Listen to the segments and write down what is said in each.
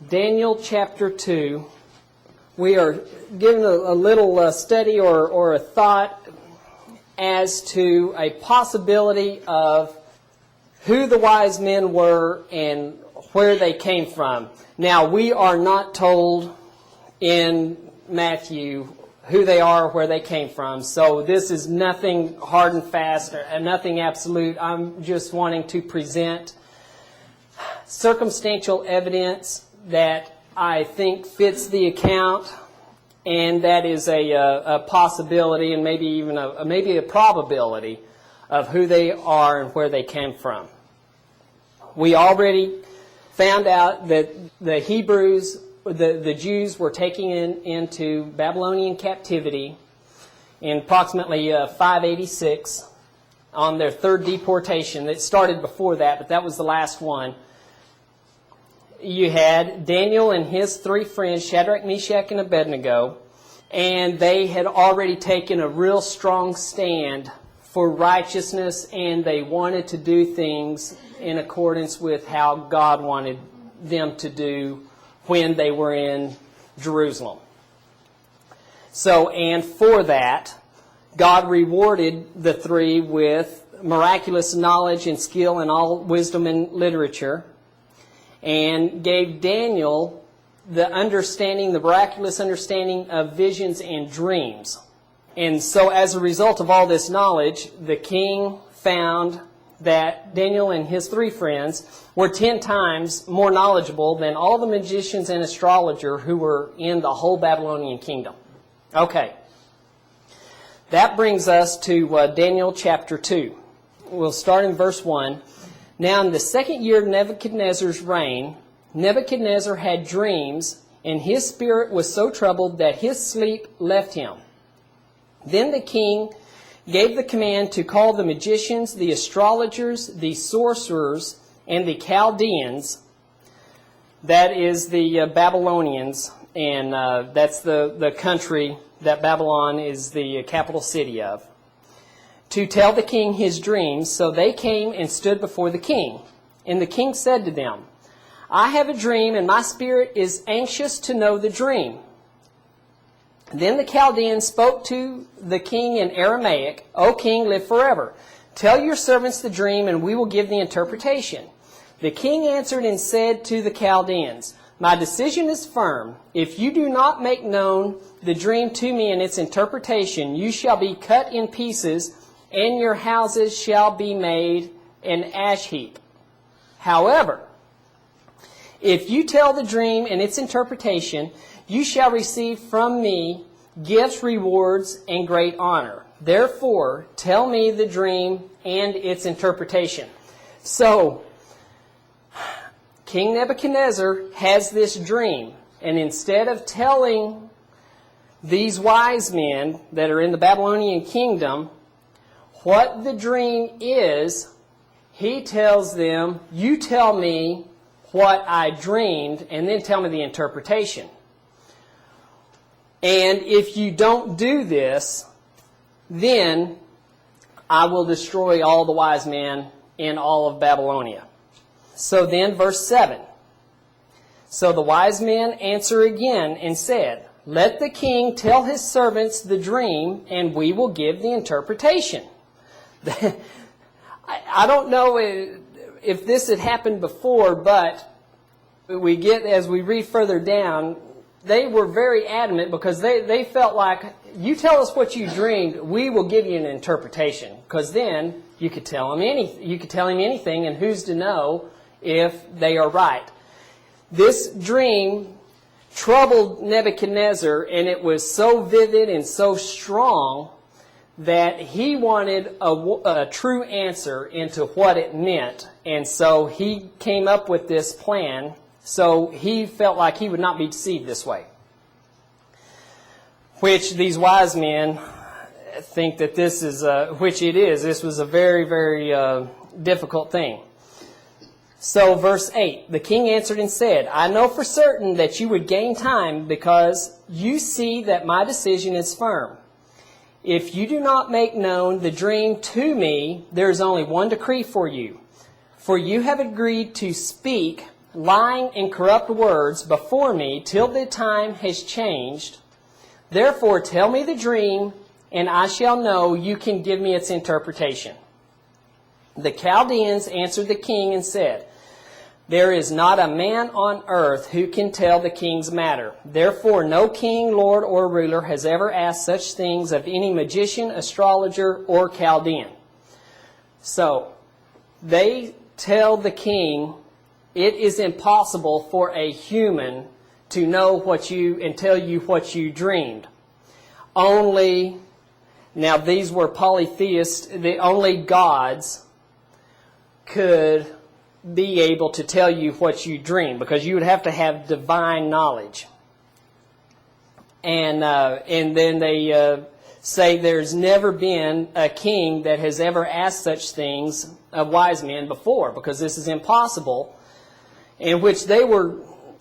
Daniel chapter 2. We are given a little study or a thought as to a possibility of who the wise men were and where they came from. Now, we are not told in Matthew who they are, where they came from. So this is nothing hard and fast, or nothing absolute. I'm just wanting to present circumstantial evidence that I think fits the account, and that is a possibility and maybe even a probability of who they are and where they came from. We already found out that the Hebrews, the Jews, were taken into Babylonian captivity in approximately 586 on their third deportation. It started before that, but that was the last one. You had Daniel and his three friends, Shadrach, Meshach, and Abednego, and they had already taken a real strong stand for righteousness, and they wanted to do things in accordance with how God wanted them to do when they were in Jerusalem. So, and for that, God rewarded the three with miraculous knowledge and skill in all wisdom and literature, and gave Daniel the miraculous understanding of visions and dreams. And so as a result of all this knowledge, the king found that Daniel and his three friends were 10 times more knowledgeable than all the magicians and astrologers who were in the whole Babylonian kingdom. Okay. That brings us to Daniel chapter 2. We'll start in verse 1. Now in the second year of Nebuchadnezzar's reign, Nebuchadnezzar had dreams, and his spirit was so troubled that his sleep left him. Then the king gave the command to call the magicians, the astrologers, the sorcerers, and the Chaldeans. That is the Babylonians, and that's the country that Babylon is the capital city of, to tell the king his dreams. So they came and stood before the king. And the king said to them, I have a dream, and my spirit is anxious to know the dream. Then the Chaldeans spoke to the king in Aramaic, O king, live forever. Tell your servants the dream, and we will give the interpretation. The king answered and said to the Chaldeans, my decision is firm. If you do not make known the dream to me and its interpretation, you shall be cut in pieces, and your houses shall be made an ash heap. However, if you tell the dream and its interpretation, you shall receive from me gifts, rewards, and great honor. Therefore, tell me the dream and its interpretation. So, King Nebuchadnezzar has this dream, and instead of telling these wise men that are in the Babylonian kingdom what the dream is, he tells them, you tell me what I dreamed, and then tell me the interpretation. And if you don't do this, then I will destroy all the wise men in all of Babylonia. So then, verse 7. So the wise men answer again and said, let the king tell his servants the dream, and we will give the interpretation. I don't know if this had happened before, but as we read further down, they were very adamant because they felt like, you tell us what you dreamed, we will give you an interpretation. Because then you could tell him anything, and who's to know if they are right. This dream troubled Nebuchadnezzar, and it was so vivid and so strong that he wanted a true answer into what it meant. And so he came up with this plan. So he felt like he would not be deceived this way. Which these wise men think that this is, which it is. This was a very, very difficult thing. So verse 8, the king answered and said, I know for certain that you would gain time because you see that my decision is firm. If you do not make known the dream to me, there is only one decree for you. For you have agreed to speak lying and corrupt words before me till the time has changed. Therefore tell me the dream, and I shall know you can give me its interpretation." The Chaldeans answered the king and said, "There is not a man on earth who can tell the king's matter. Therefore no king, lord, or ruler has ever asked such things of any magician, astrologer, or Chaldean." So they tell the king, it is impossible for a human to know what you and tell you what you dreamed. Now these were polytheists, only gods could be able to tell you what you dreamed, because you would have to have divine knowledge. And then they say there's never been a king that has ever asked such things of wise men before, because this is impossible, in which they were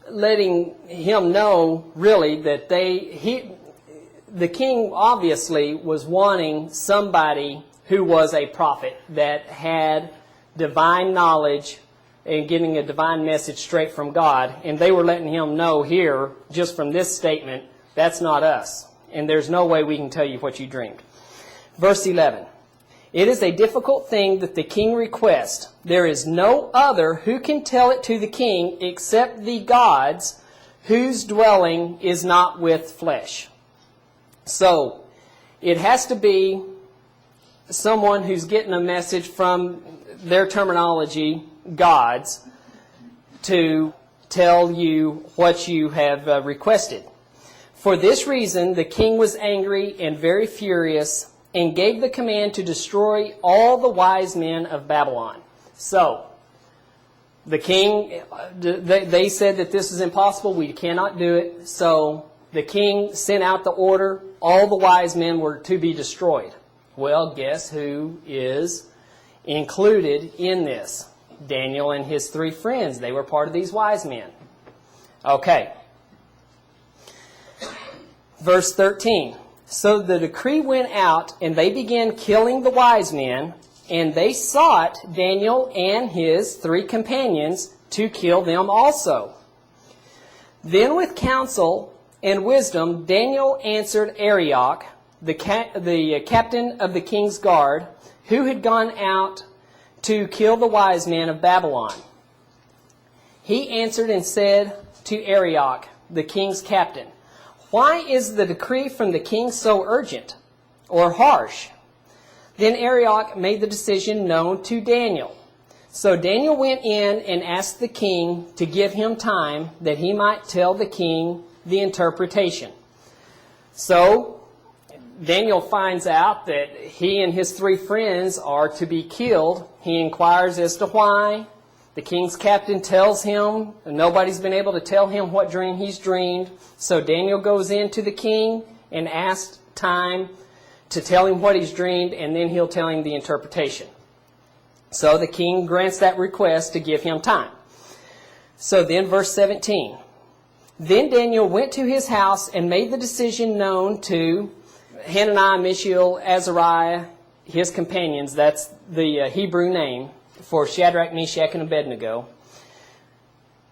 letting him know really that the king obviously was wanting somebody who was a prophet that had divine knowledge and getting a divine message straight from God. And they were letting him know here, just from this statement, that's not us. And there's no way we can tell you what you dreamed. Verse 11. "It is a difficult thing that the king requests. There is no other who can tell it to the king except the gods, whose dwelling is not with flesh." So it has to be someone who's getting a message from their terminology, gods, to tell you what you have requested. For this reason, the king was angry and very furious, and gave the command to destroy all the wise men of Babylon. So, the king, they said that this is impossible, we cannot do it. So, the king sent out the order, all the wise men were to be destroyed. Well, guess who is included in this? Daniel and his 3 friends. They were part of these wise men. Okay. Verse 13. "So the decree went out, and they began killing the wise men, and they sought Daniel and his 3 companions to kill them also. Then with counsel and wisdom Daniel answered Arioch, the captain of the king's guard, who had gone out to kill the wise men of Babylon. He answered and said to Arioch, the king's captain, 'Why is the decree from the king so urgent or harsh?' Then Arioch made the decision known to Daniel. So Daniel went in and asked the king to give him time that he might tell the king the interpretation. So Daniel finds out that he and his 3 friends are to be killed. He inquires as to why. The king's captain tells him, and nobody's been able to tell him what dream he's dreamed. So Daniel goes in to the king and asks time to tell him what he's dreamed, and then he'll tell him the interpretation. So the king grants that request to give him time. So then verse 17. Then Daniel went to his house and made the decision known to Hananiah, Mishael, Azariah, his companions. That's the Hebrew name for Shadrach, Meshach, and Abednego,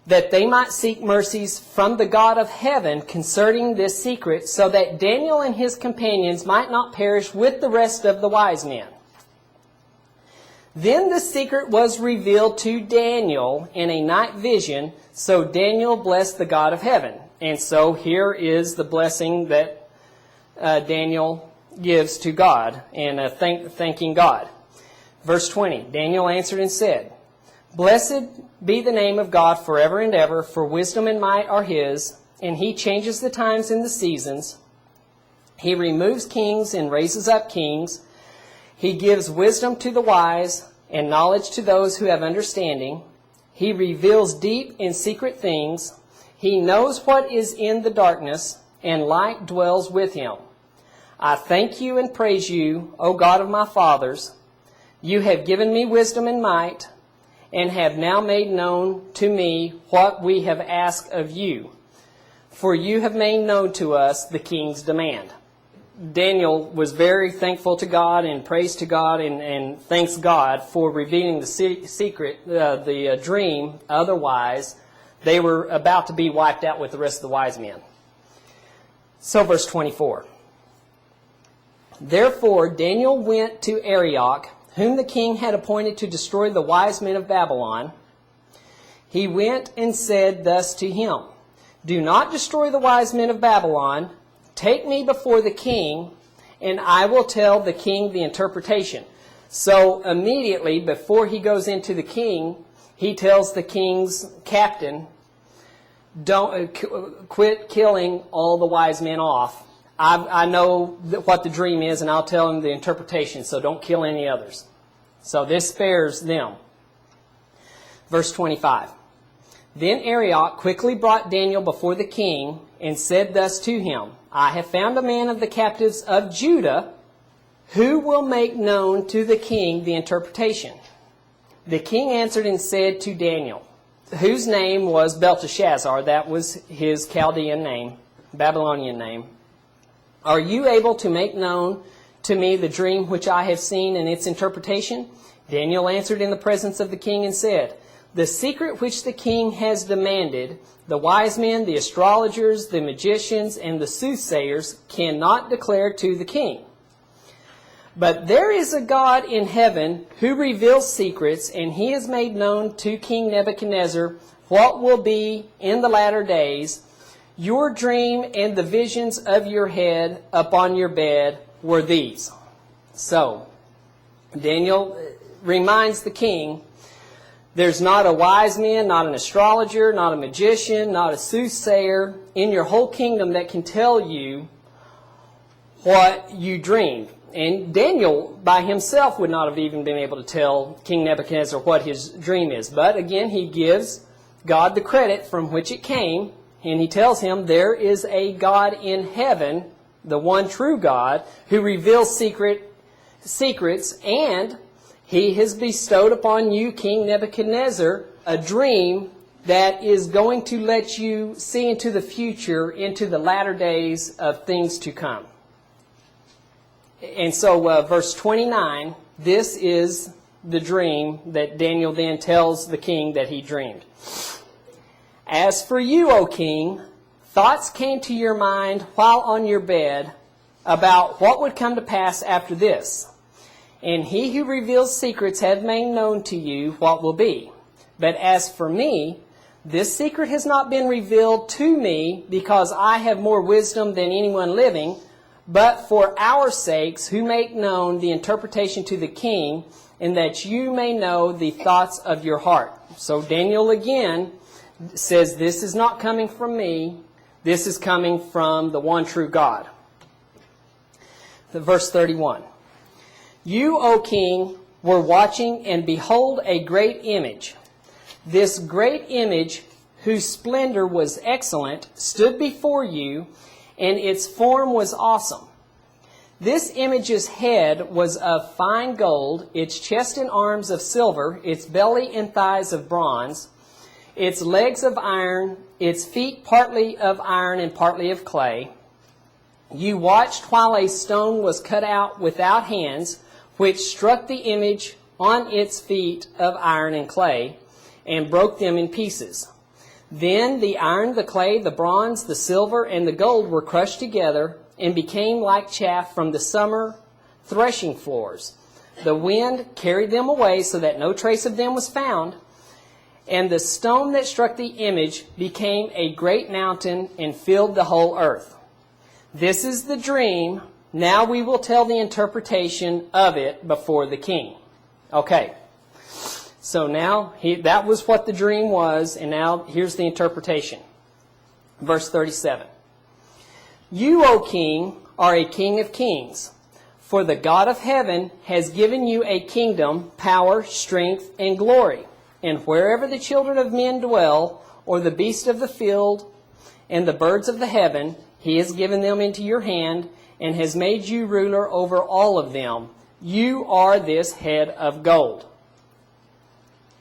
that they might seek mercies from the God of heaven concerning this secret, so that Daniel and his companions might not perish with the rest of the wise men. Then the secret was revealed to Daniel in a night vision, so Daniel blessed the God of heaven. And so here is the blessing that Daniel gives to God, and thanking God. Verse 20, Daniel answered and said, "Blessed be the name of God forever and ever, for wisdom and might are his, and he changes the times and the seasons. He removes kings and raises up kings. He gives wisdom to the wise and knowledge to those who have understanding. He reveals deep and secret things. He knows what is in the darkness, and light dwells with him. I thank you and praise you, O God of my fathers. You have given me wisdom and might, and have now made known to me what we have asked of you. For you have made known to us the king's demand." Daniel was very thankful to God and praised to God and thanks God for revealing the secret, the dream. Otherwise, They were about to be wiped out with the rest of the wise men. So verse 24. Therefore Daniel went to Arioch, whom the king had appointed to destroy the wise men of Babylon. He went and said thus to him, Do not destroy the wise men of Babylon. Take me before the king, and I will tell the king the interpretation. So immediately before he goes into the king, he tells the king's captain, don't quit killing all the wise men off. I know what the dream is, and I'll tell him the interpretation, so don't kill any others. So this spares them. Verse 25. Then Arioch quickly brought Daniel before the king and said thus to him, I have found a man of the captives of Judah who will make known to the king the interpretation. The king answered and said to Daniel, whose name was Belteshazzar, that was his Chaldean name, Babylonian name, Are you able to make known to me the dream which I have seen and its interpretation? Daniel answered in the presence of the king and said, The secret which the king has demanded, the wise men, the astrologers, the magicians, and the soothsayers cannot declare to the king. But there is a God in heaven who reveals secrets, and he has made known to King Nebuchadnezzar what will be in the latter days. Your dream and the visions of your head upon your bed were these. So, Daniel reminds the king, there's not a wise man, not an astrologer, not a magician, not a soothsayer in your whole kingdom that can tell you what you dreamed. And Daniel by himself would not have even been able to tell King Nebuchadnezzar what his dream is. But again, he gives God the credit from which it came, and he tells him there is a God in heaven, the one true God, who reveals secrets, and he has bestowed upon you, King Nebuchadnezzar, a dream that is going to let you see into the future, into the latter days of things to come. And so verse 29, this is the dream that Daniel then tells the king that he dreamed. As for you, O king, thoughts came to your mind while on your bed about what would come to pass after this. And he who reveals secrets hath made known to you what will be. But as for me, this secret has not been revealed to me because I have more wisdom than anyone living, but for our sakes who make known the interpretation to the king, and that you may know the thoughts of your heart. So Daniel again says, this is not coming from me, this is coming from the one true God. Verse 31. You, O king, were watching, and behold a great image. This great image, whose splendor was excellent, stood before you, and its form was awesome. This image's head was of fine gold, its chest and arms of silver, its belly and thighs of bronze, its legs of iron, its feet partly of iron and partly of clay. You watched while a stone was cut out without hands, which struck the image on its feet of iron and clay, and broke them in pieces. Then the iron, the clay, the bronze, the silver, and the gold were crushed together, and became like chaff from the summer threshing floors. The wind carried them away, so that no trace of them was found. And the stone that struck the image became a great mountain, and filled the whole earth. This is the dream. Now we will tell the interpretation of it before the king. Okay. So now, that was what the dream was, and now here's the interpretation. Verse 37. You, O king, are a king of kings, for the God of heaven has given you a kingdom, power, strength, and glory. And wherever the children of men dwell, or the beasts of the field, and the birds of the heaven, he has given them into your hand, and has made you ruler over all of them. You are this head of gold.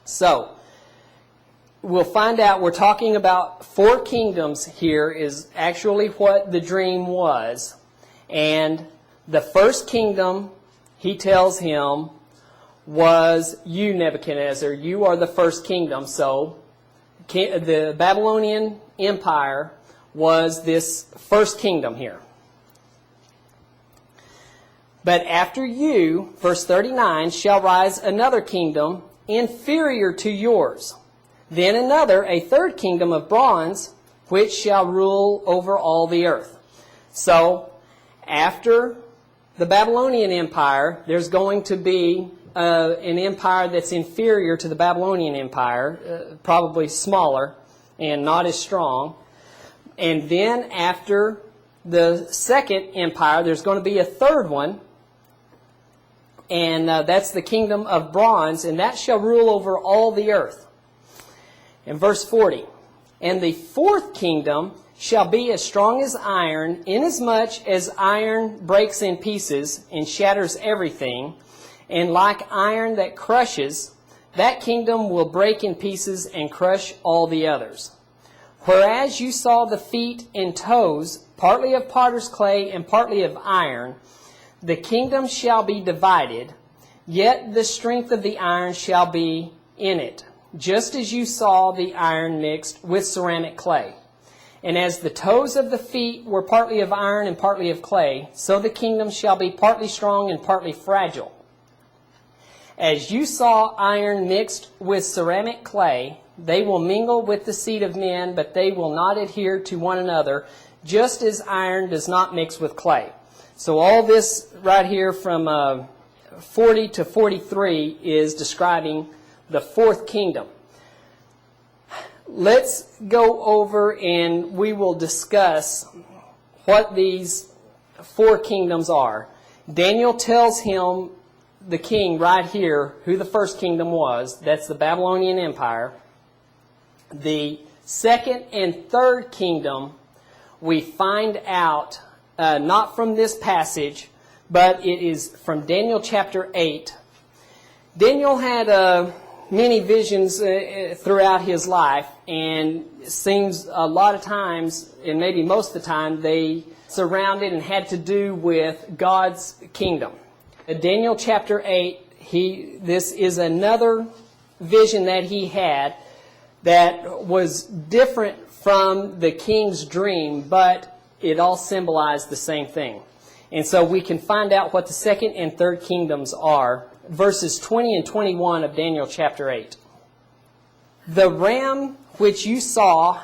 So, we'll find out, we're talking about 4 kingdoms here is actually what the dream was. And the first kingdom, he tells him, was you, Nebuchadnezzar. You are the first kingdom. So, the Babylonian Empire was this first kingdom here. But after you, verse 39, shall rise another kingdom inferior to yours. Then another, a third kingdom of bronze, which shall rule over all the earth. So, after the Babylonian Empire, there's going to be an empire that's inferior to the Babylonian Empire, probably smaller and not as strong. And then after the second empire, there's going to be a third one, and that's the kingdom of bronze, and that shall rule over all the earth. In verse 40, and the fourth kingdom shall be as strong as iron, inasmuch as iron breaks in pieces and shatters everything, and like iron that crushes, that kingdom will break in pieces and crush all the others. Whereas you saw the feet and toes, partly of potter's clay and partly of iron, the kingdom shall be divided, yet the strength of the iron shall be in it, just as you saw the iron mixed with ceramic clay. And as the toes of the feet were partly of iron and partly of clay, so the kingdom shall be partly strong and partly fragile. As you saw iron mixed with ceramic clay, they will mingle with the seed of men, but they will not adhere to one another, just as iron does not mix with clay. So all this right here from 40 to 43 is describing the fourth kingdom. Let's go over and we will discuss what these four kingdoms are. Daniel tells him, the king right here, who the first kingdom was. That's the Babylonian Empire. The second and third kingdom, we find out, not from this passage, but it is from Daniel chapter 8. Daniel had many visions throughout his life, and it seems a lot of times, and maybe most of the time, they surrounded and had to do with God's kingdom. Daniel chapter 8, this is another vision that he had that was different from the king's dream, but it all symbolized the same thing. And so we can find out what the second and third kingdoms are. Verses 20 and 21 of Daniel chapter 8. The ram which you saw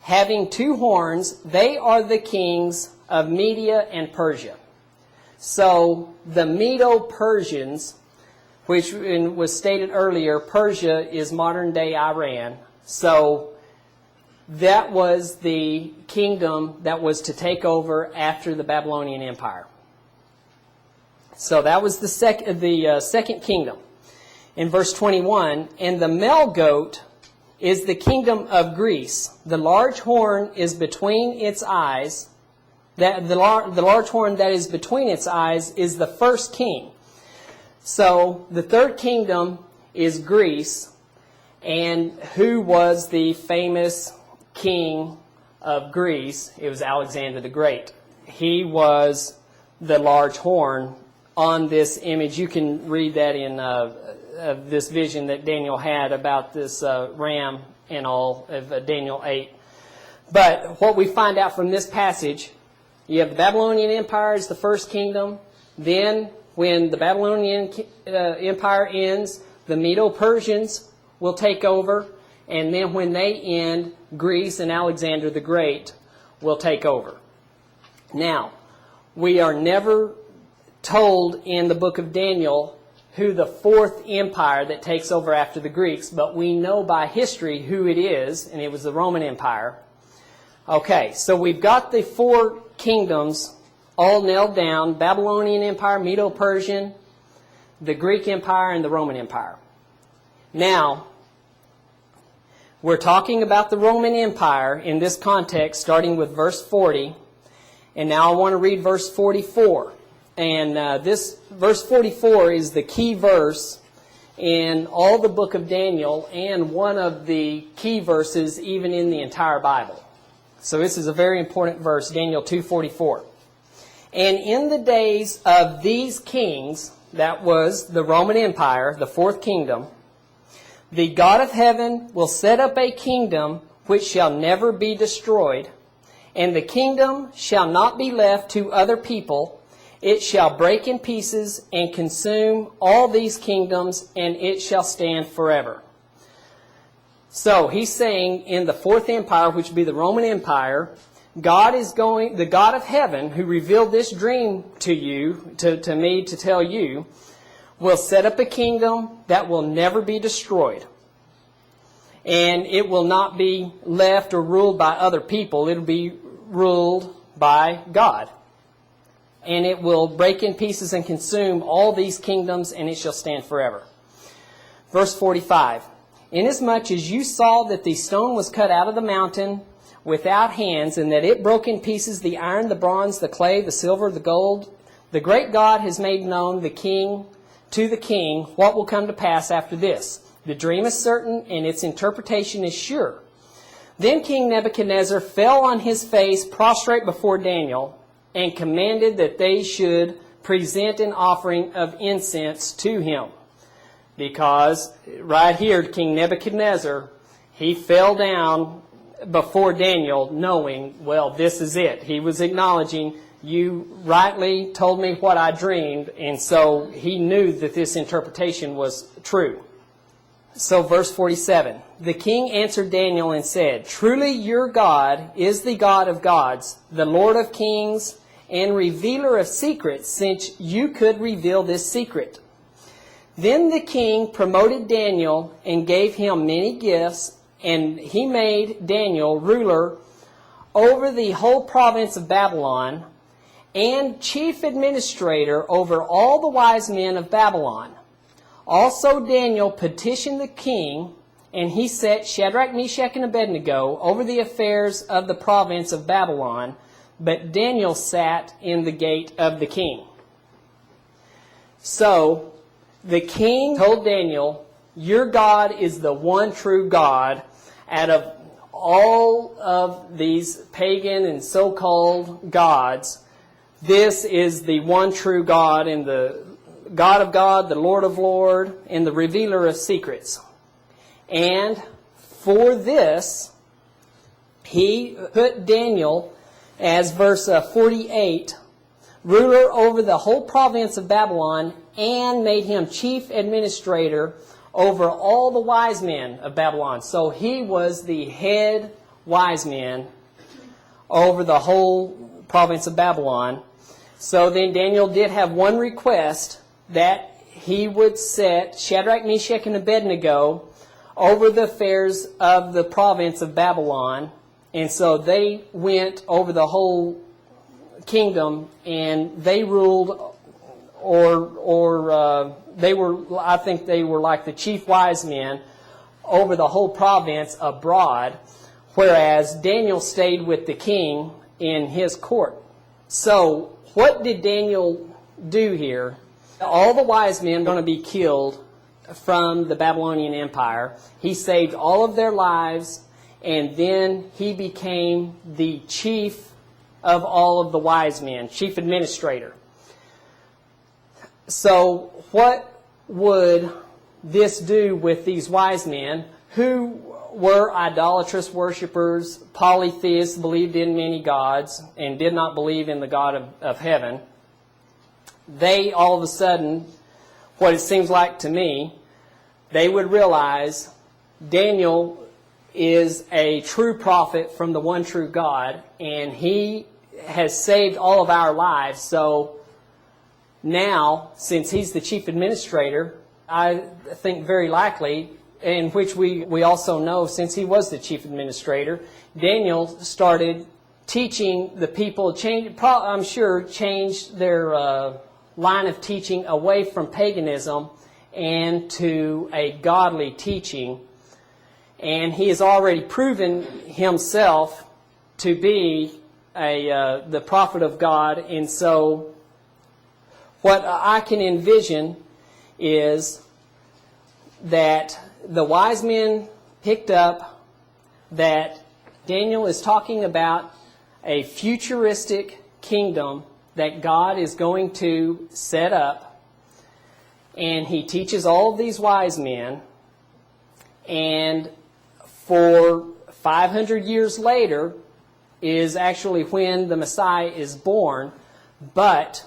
having two horns, they are the kings of Media and Persia. So the Medo-Persians, which was stated earlier, Persia is modern-day Iran. So that was the kingdom that was to take over after the Babylonian Empire. So that was the second kingdom. In verse 21, and the male goat is the kingdom of Greece. The large horn is between its eyes. The large horn that is between its eyes is the first king. So the third kingdom is Greece. And who was the famous king of Greece? It was Alexander the Great. He was the large horn on this image. You can read that in this vision that Daniel had about this ram and all of Daniel 8. But what we find out from this passage, you have the Babylonian Empire as the first kingdom. Then when the Babylonian Empire ends, the Medo-Persians will take over. And then when they end, Greece and Alexander the Great will take over. Now, we are never told in the book of Daniel who the fourth empire that takes over after the Greeks, but we know by history who it is, and it was the Roman Empire. Okay, so we've got the four kingdoms all nailed down: Babylonian Empire, Medo-Persian, the Greek Empire, and the Roman Empire. Now, we're talking about the Roman Empire in this context, starting with verse 40. And now I want to read verse 44. And this verse 44 is the key verse in all the book of Daniel and one of the key verses even in the entire Bible. So this is a very important verse, Daniel 2:44. And in the days of these kings, that was the Roman Empire, the fourth kingdom, The God of heaven will set up a kingdom which shall never be destroyed, and the kingdom shall not be left to other people. It shall break in pieces and consume all these kingdoms, and it shall stand forever. So he's saying in the fourth empire, which would be the Roman Empire, the God of heaven, who revealed this dream to you, to me, to tell you, will set up a kingdom that will never be destroyed. And it will not be left or ruled by other people. It will be ruled by God. And it will break in pieces and consume all these kingdoms, and it shall stand forever. Verse 45. Inasmuch as you saw that the stone was cut out of the mountain without hands, and that it broke in pieces the iron, the bronze, the clay, the silver, the gold, the great God has made known to the king what will come to pass after this. The dream is certain, and its interpretation is sure. Then King Nebuchadnezzar fell on his face, prostrate before Daniel, and commanded that they should present an offering of incense to him. Because right here, King Nebuchadnezzar, he fell down before Daniel, knowing, well, this is it. He was acknowledging, you rightly told me what I dreamed, and so he knew that this interpretation was true. So verse 47, the king answered Daniel and said, truly your God is the God of gods, the Lord of kings, and revealer of secrets, since you could reveal this secret. Then the king promoted Daniel and gave him many gifts, and he made Daniel ruler over the whole province of Babylon and chief administrator over all the wise men of Babylon. Also Daniel petitioned the king, and he set Shadrach, Meshach, and Abednego over the affairs of the province of Babylon, but Daniel sat in the gate of the king. So the king told Daniel, your God is the one true God. Out of all of these pagan and so-called gods, this is the one true God, and the God of God, the Lord of Lords, and the revealer of secrets. And for this, he put Daniel, as verse 48, ruler over the whole province of Babylon, and made him chief administrator over all the wise men of Babylon. So he was the head wise man over the whole province of Babylon. So then Daniel did have one request, that he would set Shadrach, Meshach, and Abednego over the affairs of the province of Babylon. And so they went over the whole kingdom, and they ruled, I think they were like the chief wise men over the whole province abroad, whereas Daniel stayed with the king in his court. So what did Daniel do here? All the wise men are going to be killed from the Babylonian Empire. He saved all of their lives, and then he became the chief of all of the wise men, chief administrator. So what would this do with these wise men who were idolatrous worshipers, polytheists, believed in many gods, and did not believe in the God of heaven? They all of a sudden, what it seems like to me, they would realize Daniel is a true prophet from the one true God, and he has saved all of our lives. So now, since he's the chief administrator, I think very likely, in which we also know since he was the chief administrator, Daniel started teaching the people, I'm sure changed their line of teaching away from paganism and to a godly teaching. And he has already proven himself to be the prophet of God. And so what I can envision is that the wise men picked up that Daniel is talking about a futuristic kingdom that God is going to set up. And he teaches all of these wise men. And for 500 years later is actually when the Messiah is born, but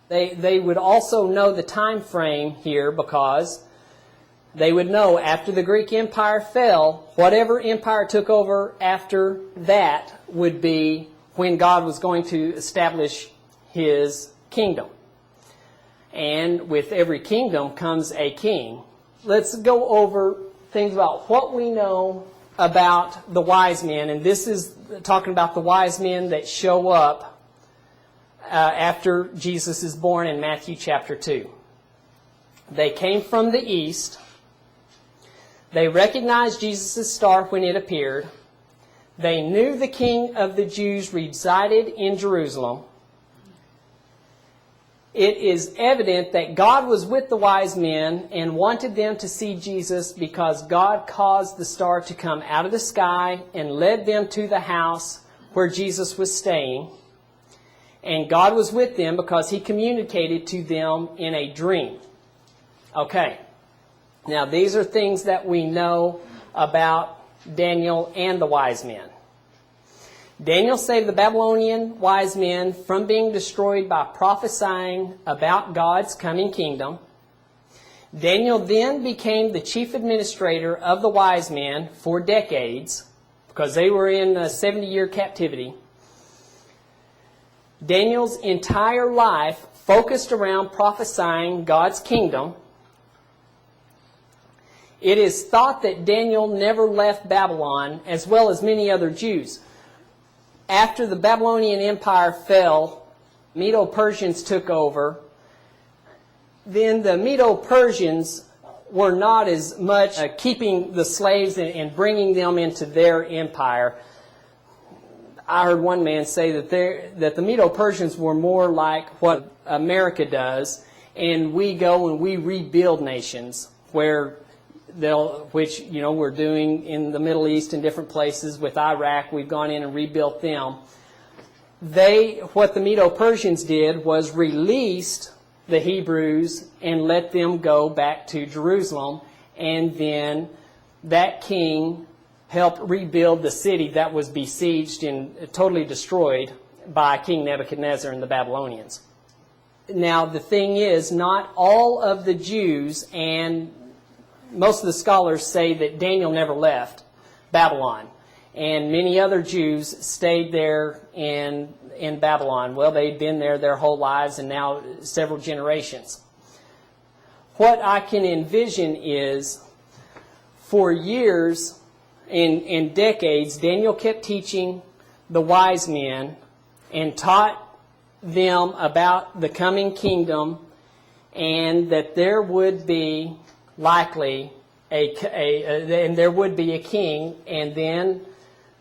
they would also know the time frame here, because they would know after the Greek Empire fell, whatever empire took over after that would be when God was going to establish His kingdom. And with every kingdom comes a king. Let's go over things about what we know about the wise men. And this is talking about the wise men that show up after Jesus is born in Matthew chapter 2. They came from the east. They recognized Jesus' star when it appeared. They knew the King of the Jews resided in Jerusalem. It is evident that God was with the wise men and wanted them to see Jesus, because God caused the star to come out of the sky and led them to the house where Jesus was staying. And God was with them because He communicated to them in a dream. Okay. Now, these are things that we know about Daniel and the wise men. Daniel saved the Babylonian wise men from being destroyed by prophesying about God's coming kingdom. Daniel then became the chief administrator of the wise men for decades, because they were in a 70-year captivity. Daniel's entire life focused around prophesying God's kingdom. It is thought that Daniel never left Babylon, as well as many other Jews. After the Babylonian Empire fell, Medo-Persians took over. Then the Medo-Persians were not as much keeping the slaves and bringing them into their empire. I heard one man say that the Medo-Persians were more like what America does, and we go and we rebuild nations, which we're doing in the Middle East and different places. With Iraq, we've gone in and rebuilt them. What the Medo-Persians did was released the Hebrews and let them go back to Jerusalem, and then that king helped rebuild the city that was besieged and totally destroyed by King Nebuchadnezzar and the Babylonians. Now, the thing is, not all of the Jews, and most of the scholars say that Daniel never left Babylon, and many other Jews stayed there in Babylon. Well, they'd been there their whole lives, and now several generations. What I can envision is, for years and decades, Daniel kept teaching the wise men and taught them about the coming kingdom, and that there would be likely and there would be a king, and then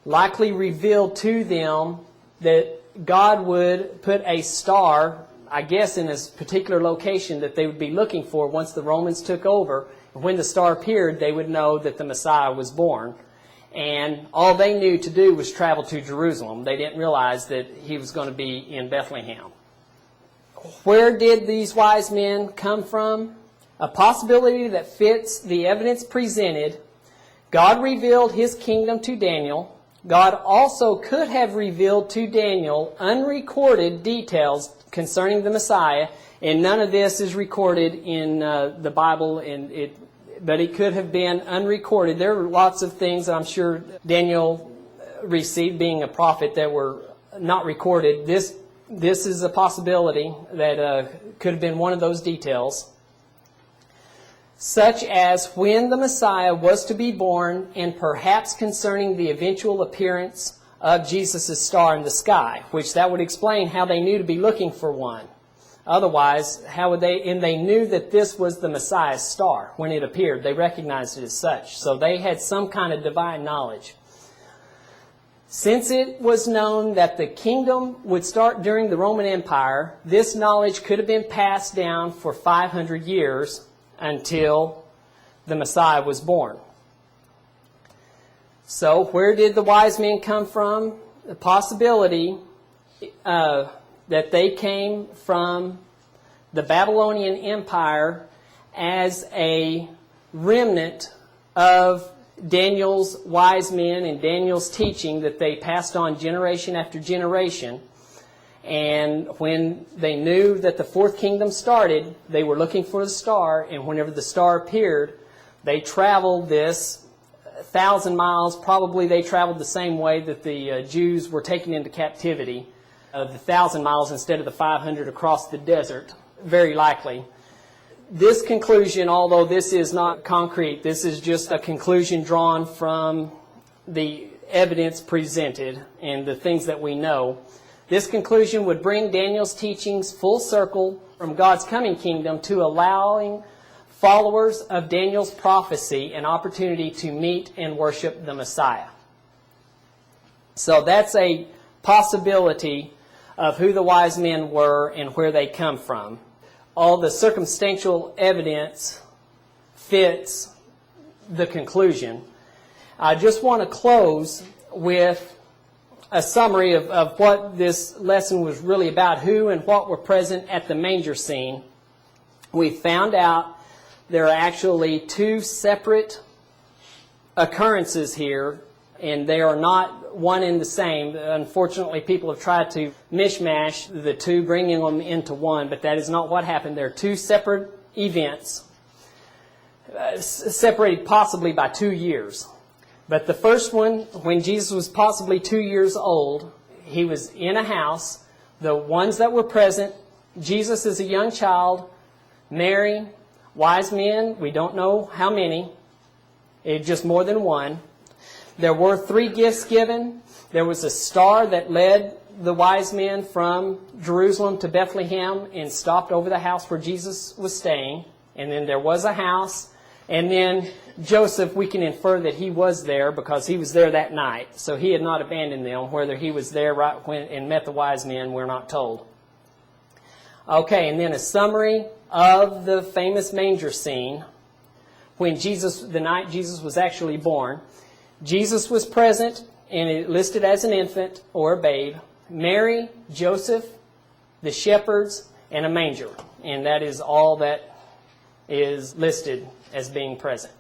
likely revealed to them that God would put a star, I guess, in a particular location that they would be looking for once the Romans took over. And when the star appeared, they would know that the Messiah was born. And all they knew to do was travel to Jerusalem. They didn't realize that He was going to be in Bethlehem. Where did these wise men come from? A possibility that fits the evidence presented. God revealed His kingdom to Daniel. God also could have revealed to Daniel unrecorded details concerning the Messiah, and none of this is recorded in the Bible, but it could have been unrecorded. There were lots of things that I'm sure Daniel received, being a prophet, that were not recorded. This is a possibility that could have been one of those details, such as when the Messiah was to be born, and perhaps concerning the eventual appearance of Jesus' star in the sky, which that would explain how they knew to be looking for one. Otherwise, how would they? And they knew that this was the Messiah's star when it appeared. They recognized it as such. So they had some kind of divine knowledge. Since it was known that the kingdom would start during the Roman Empire, this knowledge could have been passed down for 500 years until the Messiah was born. So where did the wise men come from? The possibility that they came from the Babylonian Empire as a remnant of Daniel's wise men and Daniel's teaching that they passed on generation after generation. And when they knew that the fourth kingdom started, they were looking for the star, and whenever the star appeared, they traveled this 1,000 miles. Probably they traveled the same way that the Jews were taken into captivity, the 1,000 miles instead of the 500 across the desert, very likely. This conclusion, although this is not concrete, this is just a conclusion drawn from the evidence presented and the things that we know. This conclusion would bring Daniel's teachings full circle from God's coming kingdom to allowing followers of Daniel's prophecy an opportunity to meet and worship the Messiah. So that's a possibility of who the wise men were and where they come from. All the circumstantial evidence fits the conclusion. I just want to close with a summary of what this lesson was really about, who and what were present at the manger scene. We found out there are actually two separate occurrences here, and they are not one and the same. Unfortunately, people have tried to mishmash the two, bringing them into one, but that is not what happened. There are two separate events, separated possibly by 2 years. But the first one, when Jesus was possibly 2 years old, he was in a house. The ones that were present, Jesus is a young child, Mary, wise men, we don't know how many, it's just more than one. There were 3 gifts given. There was a star that led the wise men from Jerusalem to Bethlehem and stopped over the house where Jesus was staying. And then there was a house. And then Joseph, we can infer that he was there because he was there that night. So he had not abandoned them. Whether he was there right when and met the wise men, we're not told. Okay, and then a summary of the famous manger scene when the night Jesus was actually born. Jesus was present, and it listed as an infant or a babe. Mary, Joseph, the shepherds, and a manger. And that is all that is listed as being present.